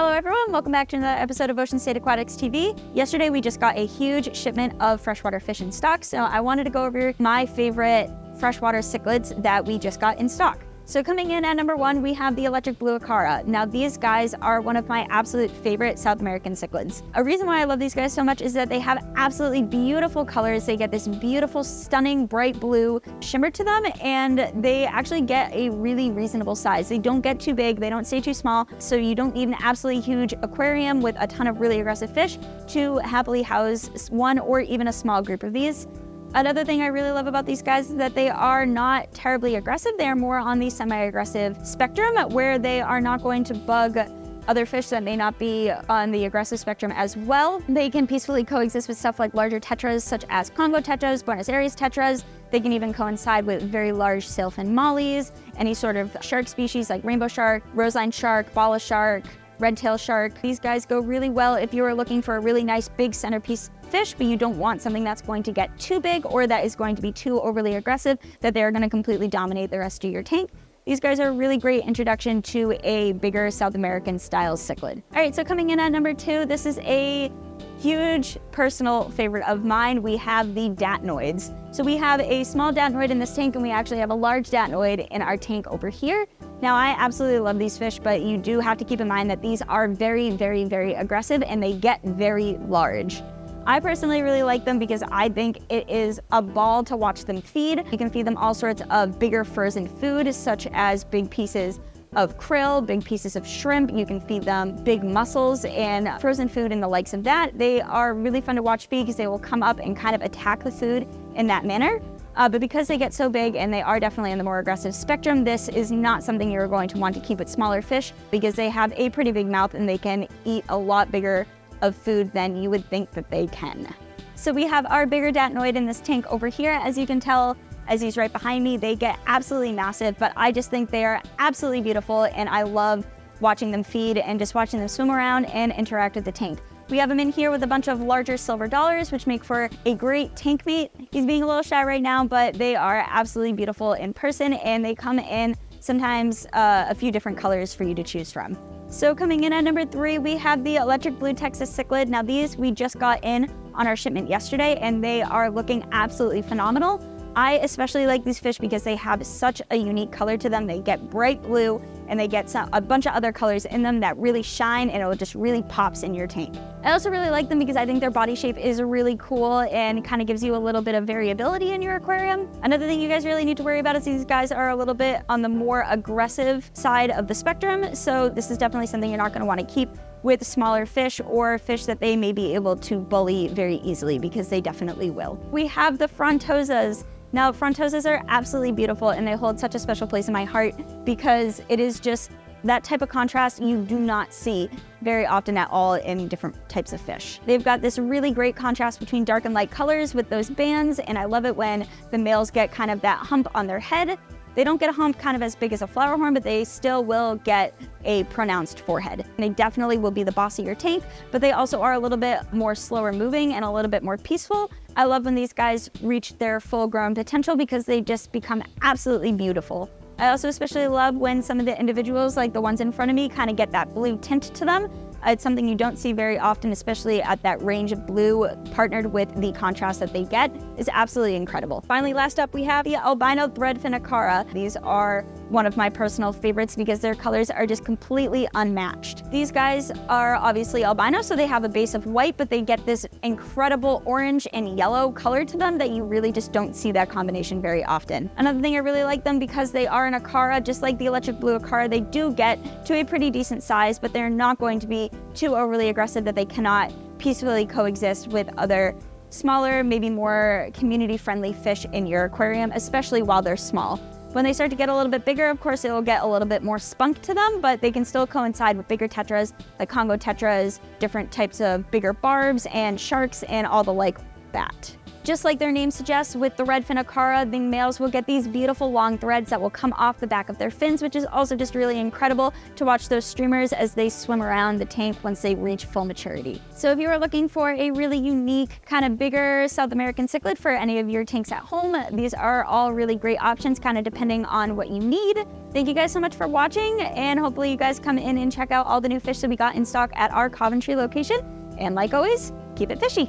Hello everyone, welcome back to another episode of Ocean State Aquatics TV. Yesterday we just got a huge shipment of freshwater fish in stock, so I wanted to go over my favorite freshwater cichlids that we just got in stock. So coming in at number 1, we have the electric blue Acara. Now these guys are one of my absolute favorite South American cichlids. A reason why I love these guys so much is that they have absolutely beautiful colors. They get this beautiful, stunning, bright blue shimmer to them, and they actually get a really reasonable size. They don't get too big, they don't stay too small, so you don't need an absolutely huge aquarium with a ton of really aggressive fish to happily house one or even a small group of these. Another thing I really love about these guys is that they are not terribly aggressive. They are more on the semi-aggressive spectrum, where they are not going to bug other fish that may not be on the aggressive spectrum as well. They can peacefully coexist with stuff like larger tetras, such as Congo tetras, Buenos Aires tetras. They can even coincide with very large sailfin mollies, any sort of shark species like rainbow shark, roseline shark, bala shark, red-tail shark. These guys go really well if you are looking for a really nice big centerpiece fish, but you don't want something that's going to get too big or that is going to be too overly aggressive that they're going to completely dominate the rest of your tank. These guys are a really great introduction to a bigger South American style cichlid. All right, so coming in at number 2, this is a huge personal favorite of mine. We have the Datenoids. So we have a small Datenoid in this tank, and we actually have a large Datenoid in our tank over here. Now, I absolutely love these fish, but you do have to keep in mind that these are very, very, very aggressive, and they get very large. I personally really like them because I think it is a ball to watch them feed. You can feed them all sorts of bigger frozen food, such as big pieces of krill, big pieces of shrimp. You can feed them big mussels and frozen food and the likes of that. They are really fun to watch feed because they will come up and kind of attack the food in that manner. But because they get so big and they are definitely in the more aggressive spectrum, this is not something you're going to want to keep with smaller fish because they have a pretty big mouth and they can eat a lot bigger of food than you would think that they can. So we have our bigger Datenoid in this tank over here. As you can tell, as he's right behind me, they get absolutely massive, but I just think they are absolutely beautiful, and I love watching them feed and just watching them swim around and interact with the tank. We have him in here with a bunch of larger silver dollars, which make for a great tank mate. He's being a little shy right now, but they are absolutely beautiful in person, and they come in sometimes a few different colors for you to choose from. So coming in at number 3, we have the electric blue Texas cichlid. Now these we just got in on our shipment yesterday, and they are looking absolutely phenomenal. I especially like these fish because they have such a unique color to them. They get bright blue, and they get a bunch of other colors in them that really shine, and it just really pops in your tank. I also really like them because I think their body shape is really cool and kind of gives you a little bit of variability in your aquarium. Another thing you guys really need to worry about is these guys are a little bit on the more aggressive side of the spectrum, so this is definitely something you're not going to want to keep with smaller fish or fish that they may be able to bully very easily, because they definitely will. We have the Frontosas. Now, Frontosas are absolutely beautiful, and they hold such a special place in my heart because it is just that type of contrast you do not see very often at all in different types of fish. They've got this really great contrast between dark and light colors with those bands, and I love it when the males get kind of that hump on their head. They don't get a hump kind of as big as a flower horn, but they still will get a pronounced forehead. And they definitely will be the boss of your tank, but they also are a little bit more slower moving and a little bit more peaceful. I love when these guys reach their full grown potential because they just become absolutely beautiful. I also especially love when some of the individuals, like the ones in front of me, kind of get that blue tint to them. It's something you don't see very often, especially at that range of blue partnered with the contrast that they get is absolutely incredible. Finally, last up, we have the Albino Threadfinacara. These are one of my personal favorites because their colors are just completely unmatched. These guys are obviously albino, so they have a base of white, but they get this incredible orange and yellow color to them that you really just don't see that combination very often. Another thing I really like them because they are an Acara, just like the electric blue Acara, they do get to a pretty decent size, but they're not going to be too overly aggressive that they cannot peacefully coexist with other smaller, maybe more community-friendly fish in your aquarium, especially while they're small. When they start to get a little bit bigger, of course, it will get a little bit more spunk to them, but they can still coincide with bigger tetras, like Congo tetras, different types of bigger barbs and sharks, and all the like that. Just like their name suggests, with the Threadfinacara, the males will get these beautiful long threads that will come off the back of their fins, which is also just really incredible to watch those streamers as they swim around the tank once they reach full maturity. So if you are looking for a really unique, kind of bigger South American cichlid for any of your tanks at home, these are all really great options, kind of depending on what you need. Thank you guys so much for watching, and hopefully you guys come in and check out all the new fish that we got in stock at our Coventry location. And like always, keep it fishy.